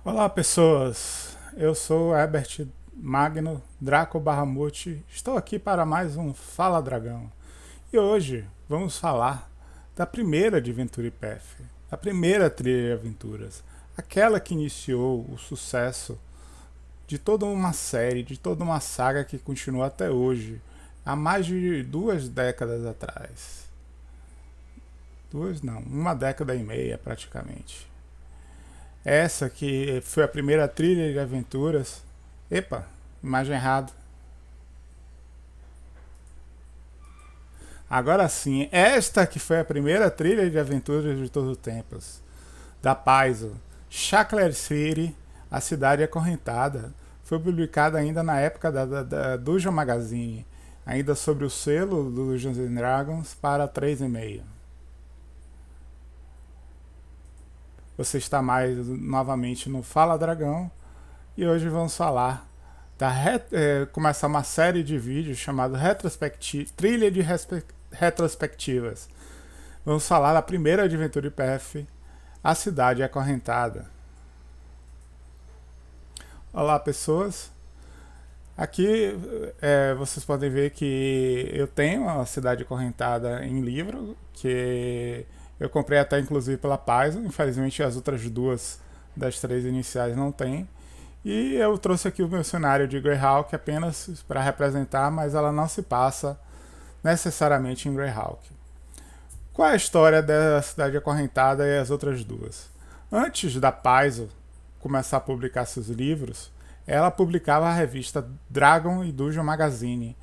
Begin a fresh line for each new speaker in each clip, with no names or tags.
Olá, pessoas. Eu sou Herbert Magno Draco Bahamut. Estou aqui para mais um Fala Dragão. E hoje vamos falar da primeira de Venture Path, a primeira trilha de aventuras, aquela que iniciou o sucesso de toda uma série, de toda uma saga que continua até hoje, há mais de 2 décadas atrás. Duas não, 1 década e meia praticamente. Essa que foi a primeira trilha de aventuras. Epa, imagem errada. Agora sim, esta que foi a primeira trilha de aventuras de todos os tempos. Da Paizo. Shackler City, a cidade acorrentada. Foi publicada ainda na época da Dungeon Magazine. Ainda sobre o selo do Dungeons and Dragons para 3,5. Você está mais novamente no Fala Dragão. E hoje vamos falar começar uma série de vídeos chamado Trilha de Retrospectivas. Vamos falar da primeira Adventure Path, a cidade acorrentada. Olá, pessoas. Aqui vocês podem ver que eu tenho a cidade acorrentada em livro, que eu comprei até inclusive pela Paizo. Infelizmente as outras duas das três iniciais não tem. E eu trouxe aqui o meu cenário de Greyhawk apenas para representar, mas ela não se passa necessariamente em Greyhawk. Qual é a história da cidade acorrentada e as outras duas? Antes da Paizo começar a publicar seus livros, ela publicava a revista Dragon e Dungeon Magazine,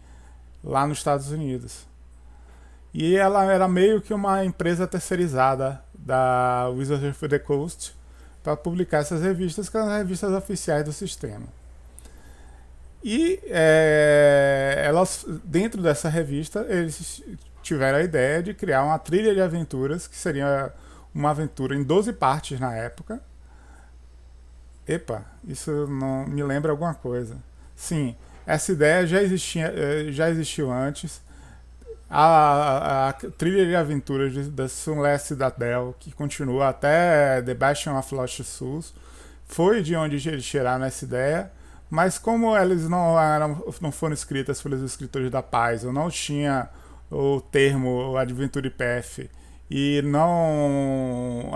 lá nos Estados Unidos. E ela era meio que uma empresa terceirizada da Wizards of the Coast para publicar essas revistas, que eram as revistas oficiais do sistema. E elas, dentro dessa revista, eles tiveram a ideia de criar uma trilha de aventuras, que seria uma aventura em 12 partes na época. Epa, isso não me lembra alguma coisa. Sim, essa ideia já existiu antes. A trilha de aventuras da Sunless Citadel, que continua até The Bastion of Lost Souls, foi de onde eles tiraram essa ideia, mas como eles não foram escritas pelos escritores da Paz, ou não tinha o termo Adventure Path, e não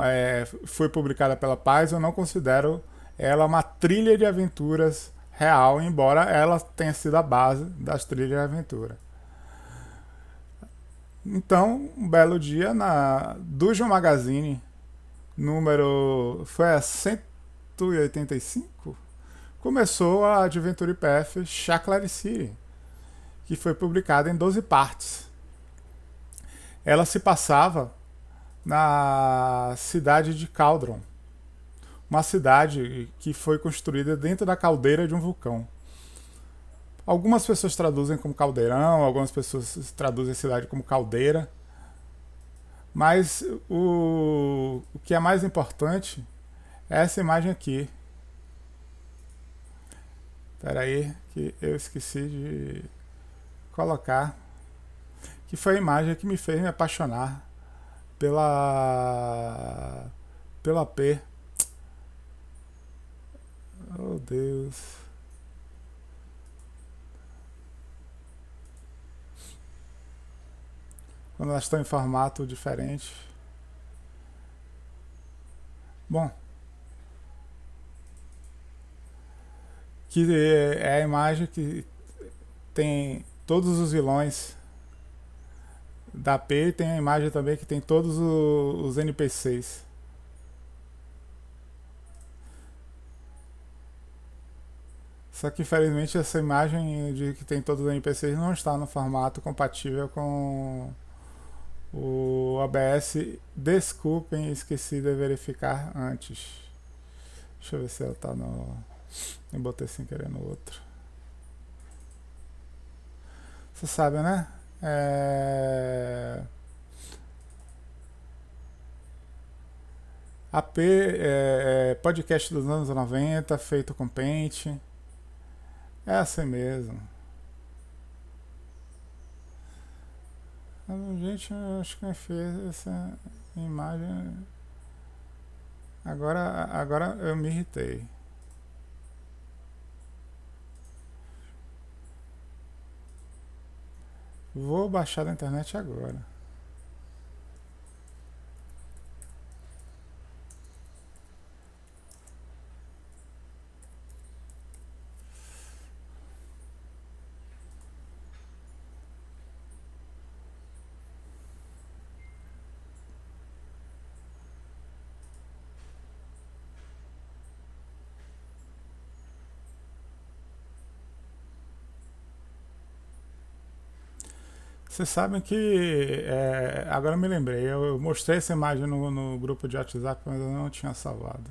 foi publicada pela Paz, eu não considero ela uma trilha de aventuras real, embora ela tenha sido a base das trilhas de aventura. Então, um belo dia, na Dungeon Magazine, número. Foi a 185? Começou a Adventure Path Shackler City, que foi publicada em 12 partes. Ela se passava na cidade de Cauldron, uma cidade que foi construída dentro da caldeira de um vulcão. Algumas pessoas traduzem como caldeirão, algumas pessoas traduzem a cidade como caldeira, mas o que é mais importante é essa imagem aqui. Espera aí, que eu esqueci de colocar. Que foi a imagem que me fez me apaixonar pela P. Oh, Deus. Quando elas estão em formato diferente. Bom, que é a imagem que tem todos os vilões da P, e tem a imagem também que tem todos os NPCs. Só que infelizmente essa imagem de que tem todos os NPCs não está no formato compatível com o OBS. Desculpem, esqueci de verificar antes. Deixa eu ver se ela tá no. Eu botei sem querer no outro. Você sabe, né? AP podcast dos anos 90, feito com Paint. É assim mesmo. Gente, eu acho que quem fez essa imagem. Agora eu me irritei. Vou baixar da internet agora. Vocês sabem que. Agora eu me lembrei, eu mostrei essa imagem no grupo de WhatsApp, mas eu não tinha salvado.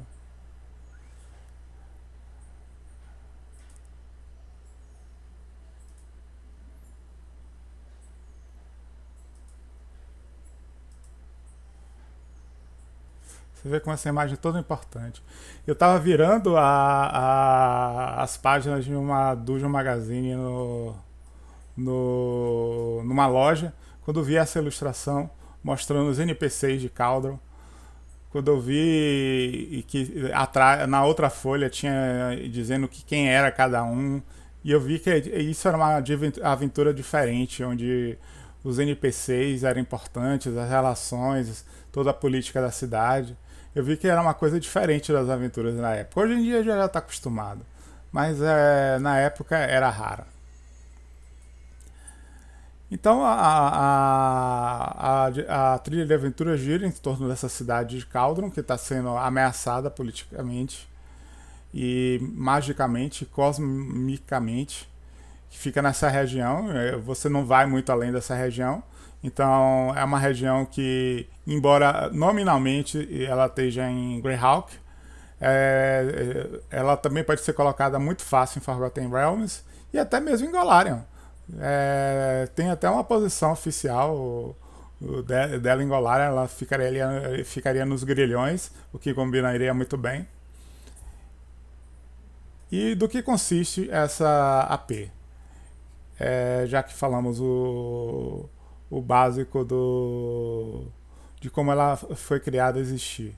Você vê como essa imagem é toda importante. Eu estava virando as páginas de uma Dungeon Magazine numa loja, quando vi essa ilustração mostrando os NPCs de Cauldron. Quando eu vi e que na outra folha tinha dizendo que quem era cada um, e eu vi que isso era uma aventura diferente, onde os NPCs eram importantes, as relações, toda a política da cidade. Eu vi que era uma coisa diferente das aventuras na época. Hoje em dia já está acostumado, mas na época era raro. Então a trilha de aventura gira em torno dessa cidade de Cauldron, que está sendo ameaçada politicamente e magicamente, cosmicamente, que fica nessa região. Você não vai muito além dessa região. Então é uma região que, embora nominalmente ela esteja em Greyhawk, ela também pode ser colocada muito fácil em Forgotten Realms e até mesmo em Golarion. Tem até uma posição oficial dela em Golarion, ela ficaria nos grilhões, o que combinaria muito bem. E do que consiste essa AP? Já que falamos o básico de como ela foi criada a existir.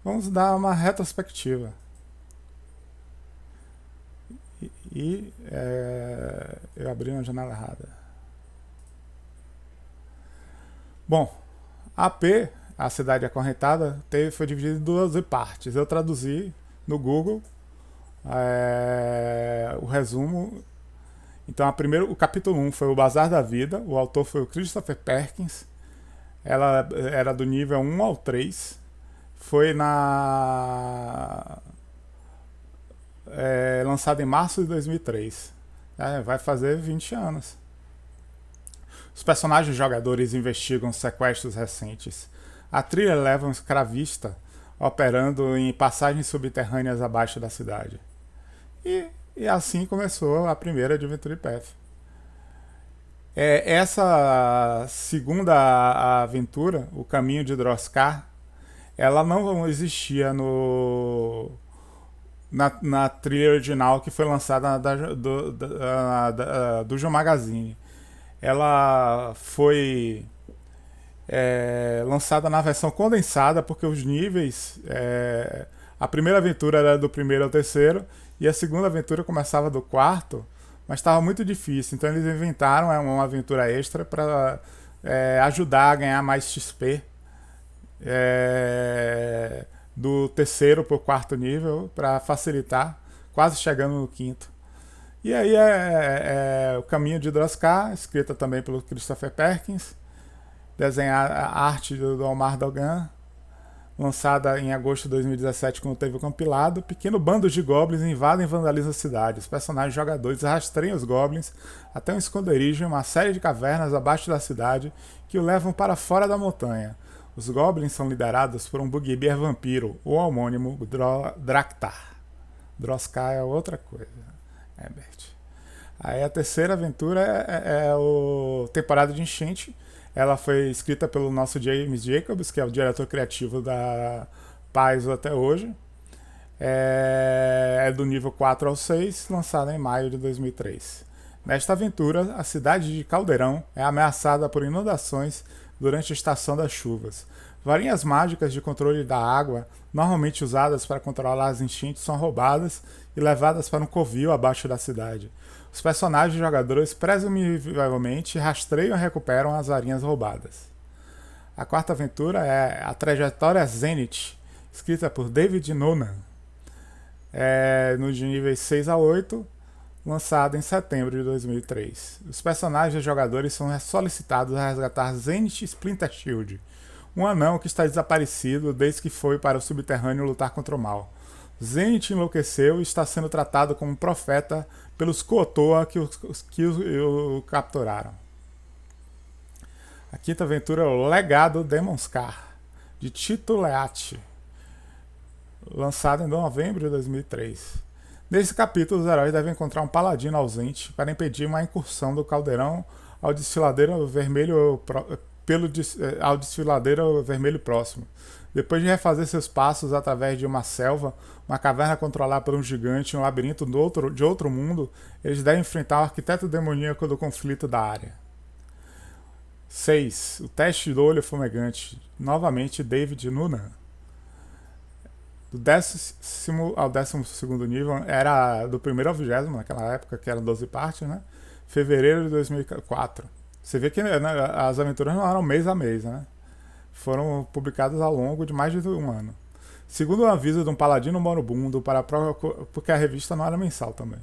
Vamos dar uma retrospectiva. Eu abri uma janela errada. Bom, a AP, a cidade acorrentada, foi dividida em duas partes. Eu traduzi no Google o resumo. Então, o capítulo 1 foi o Bazar da Vida. O autor foi o Christopher Perkins. Ela era do nível 1 ao 3. Foi lançado em março de 2003. Vai fazer 20 anos. Os personagens jogadores investigam sequestros recentes. A trilha leva um escravista operando em passagens subterrâneas abaixo da cidade. E assim começou a primeira Adventure Path. Essa segunda aventura, O Caminho de Droskar, ela não existia na trilha original que foi lançada do João Magazine. Ela foi lançada na versão condensada, porque os níveis. A primeira aventura era do primeiro ao terceiro, e a segunda aventura começava do quarto, mas estava muito difícil. Então eles inventaram uma aventura extra para ajudar a ganhar mais XP. Do terceiro para o quarto nível, para facilitar, quase chegando no quinto. E aí O Caminho de Droskar, escrita também pelo Christopher Perkins, desenhar a arte do Omar Dogan, lançada em agosto de 2017 quando teve o compilado. Pequeno bando de goblins invadem e vandalizam a cidade. Os personagens jogadores rastreiam os goblins até um esconderijo em uma série de cavernas abaixo da cidade que o levam para fora da montanha. Os goblins são liderados por um bugbear vampiro, o homônimo Draktar. Droskar é outra coisa. Bert. Aí a terceira aventura é o Temporada de Enchente. Ela foi escrita pelo nosso James Jacobs, que é o diretor criativo da Paizo até hoje. É do nível 4 ao 6, lançada em maio de 2003. Nesta aventura, a cidade de Caldeirão é ameaçada por inundações durante a estação das chuvas. Varinhas mágicas de controle da água, normalmente usadas para controlar as enchentes, são roubadas e levadas para um covil abaixo da cidade. Os personagens jogadores presumivelmente rastreiam e recuperam as varinhas roubadas. A quarta aventura é a Trajetória Zenith, escrita por David Noonan, nos níveis 6 a 8, lançado em setembro de 2003. Os personagens jogadores são solicitados a resgatar Zenith Splinter Shield, um anão que está desaparecido desde que foi para o subterrâneo lutar contra o mal. Zenith enlouqueceu e está sendo tratado como um profeta pelos Kotoa que o capturaram. A quinta aventura é o Legado Demonscar, de Tito Leati, lançado em novembro de 2003. Nesse capítulo, os heróis devem encontrar um paladino ausente para impedir uma incursão do caldeirão ao desfiladeiro vermelho ao desfiladeiro vermelho próximo. Depois de refazer seus passos através de uma selva, uma caverna controlada por um gigante e um labirinto de outro mundo, eles devem enfrentar o arquiteto demoníaco do conflito da área. 6. O teste do olho fumegante. Novamente, David Noonan. Do 10º ao 12º nível, era do 1º ao 20º, naquela época, que eram 12 partes, né? Fevereiro de 2004. Você vê que, né, as aventuras não eram mês a mês, né? Foram publicadas ao longo de mais de um ano. Segundo o aviso de um paladino moribundo, porque a revista não era mensal também.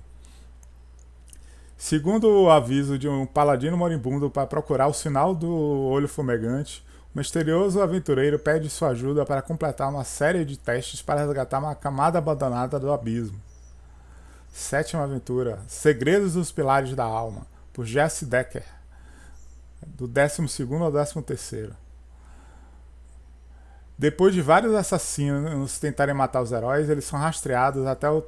Segundo o aviso de um paladino moribundo para procurar o sinal do olho fumegante, o misterioso aventureiro pede sua ajuda para completar uma série de testes para resgatar uma camada abandonada do abismo. Sétima aventura, Segredos dos Pilares da Alma, por Jesse Decker, do 12º ao 13º. Depois de vários assassinos tentarem matar os heróis, eles foram rastreados até o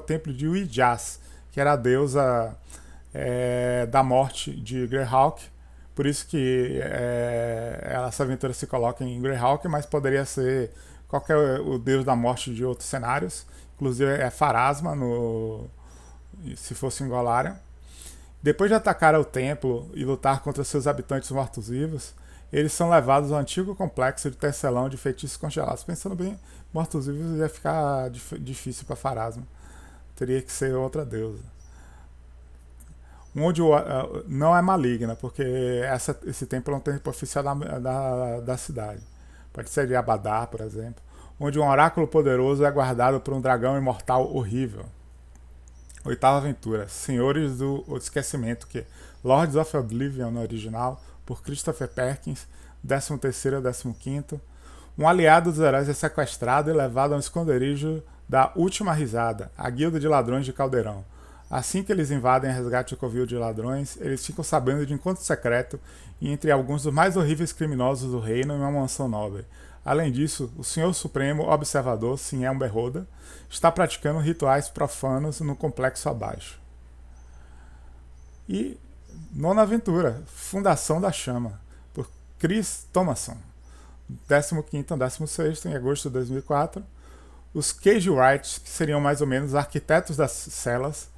templo de Wijaz, que era a deusa da morte de Greyhawk. Por isso que essa aventura se coloca em Greyhawk, mas poderia ser o deus da morte de outros cenários. Inclusive é Pharasma, se fosse em Golarion. Depois de atacar o templo e lutar contra seus habitantes mortos-vivos, eles são levados ao antigo complexo de tecelão de feitiços congelados. Pensando bem, mortos-vivos ia ficar difícil para Pharasma. Teria que ser outra deusa. Onde não é maligna, porque esse templo é um templo oficial da cidade. Pode ser de Abadar, por exemplo. Onde um oráculo poderoso é guardado por um dragão imortal horrível. Oitava aventura, Senhores do Esquecimento, que é Lords of Oblivion no original, por Christopher Perkins, 13º a 15º. Um aliado dos heróis é sequestrado e levado a um esconderijo da Última Risada, a guilda de ladrões de Caldeirão. Assim que eles invadem e resgatem o covil de ladrões, eles ficam sabendo de encontro secreto entre alguns dos mais horríveis criminosos do reino em uma mansão nobre. Além disso, o Senhor Supremo Observador, Sinham Berroda, está praticando rituais profanos no complexo abaixo. E nona aventura, Fundação da Chama, por Chris Thomason, 15º a 16º, em agosto de 2004. Os Cage Wrights, que seriam mais ou menos arquitetos das celas,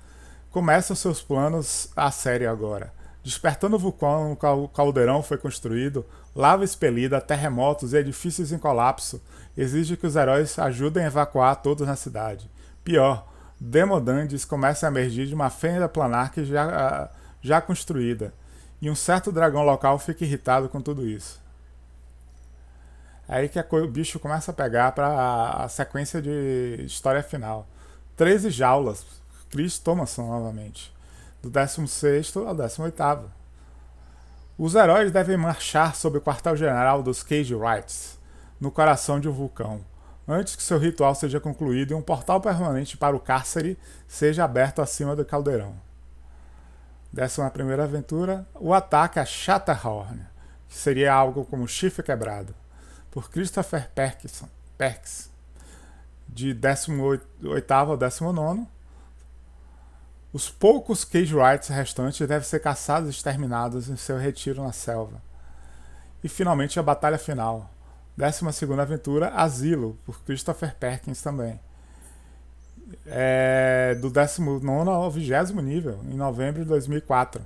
começam seus planos a sério agora. Despertando o vulcão no qual o caldeirão foi construído, lava expelida, terremotos e edifícios em colapso exige que os heróis ajudem a evacuar todos na cidade. Pior, Demodandis começa a emergir de uma fenda planar que já construída, e um certo dragão local fica irritado com tudo isso. É aí que o bicho começa a pegar para a sequência de história final. 13 jaulas, Chris Thomason novamente, do 16º ao 18º. Os heróis devem marchar sob o quartel-general dos Cage Wrights, no coração de um vulcão, antes que seu ritual seja concluído e um portal permanente para o cárcere seja aberto acima do caldeirão. 11ª aventura, o ataque a Shatterhorn, que seria algo como chifre quebrado, por Christopher Perkins, de 18º ao 19º. Os poucos Cage Wrights restantes devem ser caçados e exterminados em seu retiro na selva. E finalmente a batalha final. 12ª aventura, Asilo, por Christopher Perkins também. Do 19º ao 20º nível, em novembro de 2004.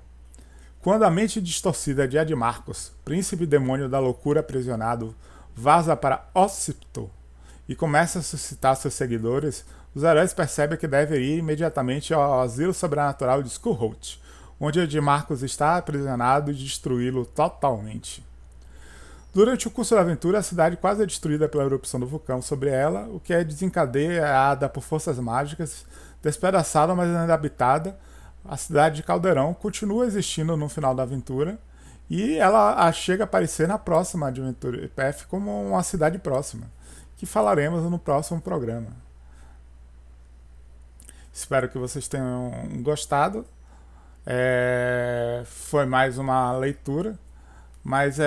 Quando a mente distorcida de Ed Marcos, príncipe demônio da loucura aprisionado, vaza para Ossipto e começa a suscitar seus seguidores, os heróis percebem que devem ir imediatamente ao asilo sobrenatural de Skullholt, onde Ed Marcos está aprisionado e destruí-lo totalmente. Durante o curso da aventura, a cidade quase é destruída pela erupção do vulcão sobre ela, o que é desencadeada por forças mágicas, despedaçada, mas ainda habitada. A cidade de Caldeirão continua existindo no final da aventura e ela chega a aparecer na próxima Adventure Path como uma cidade próxima, que falaremos no próximo programa. Espero que vocês tenham gostado. Foi mais uma leitura, mas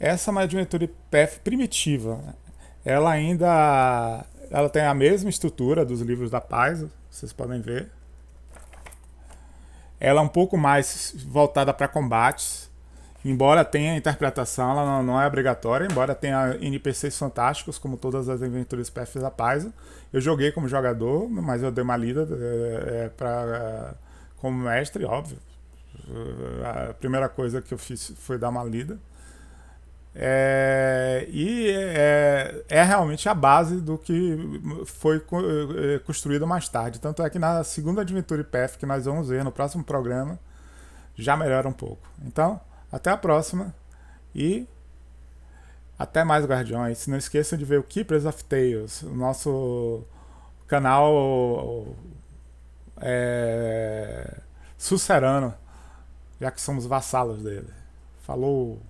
essa é uma Adventure Path primitiva. Ela tem a mesma estrutura dos livros da Paz, vocês podem ver. Ela é um pouco mais voltada para combates, embora tenha interpretação, ela não é obrigatória, embora tenha NPCs fantásticos, como todas as Adventures Path da Paz. Eu joguei como jogador, mas eu dei uma lida como mestre, óbvio. A primeira coisa que eu fiz foi dar uma lida. É realmente a base do que foi construído mais tarde. Tanto é que na segunda Adventure Path, que nós vamos ver no próximo programa, já melhora um pouco. Então, até a próxima e até mais, Guardiões. Não esqueçam de ver o Keepers of Tales, o nosso canal sucerano, já que somos vassalos dele. Falou!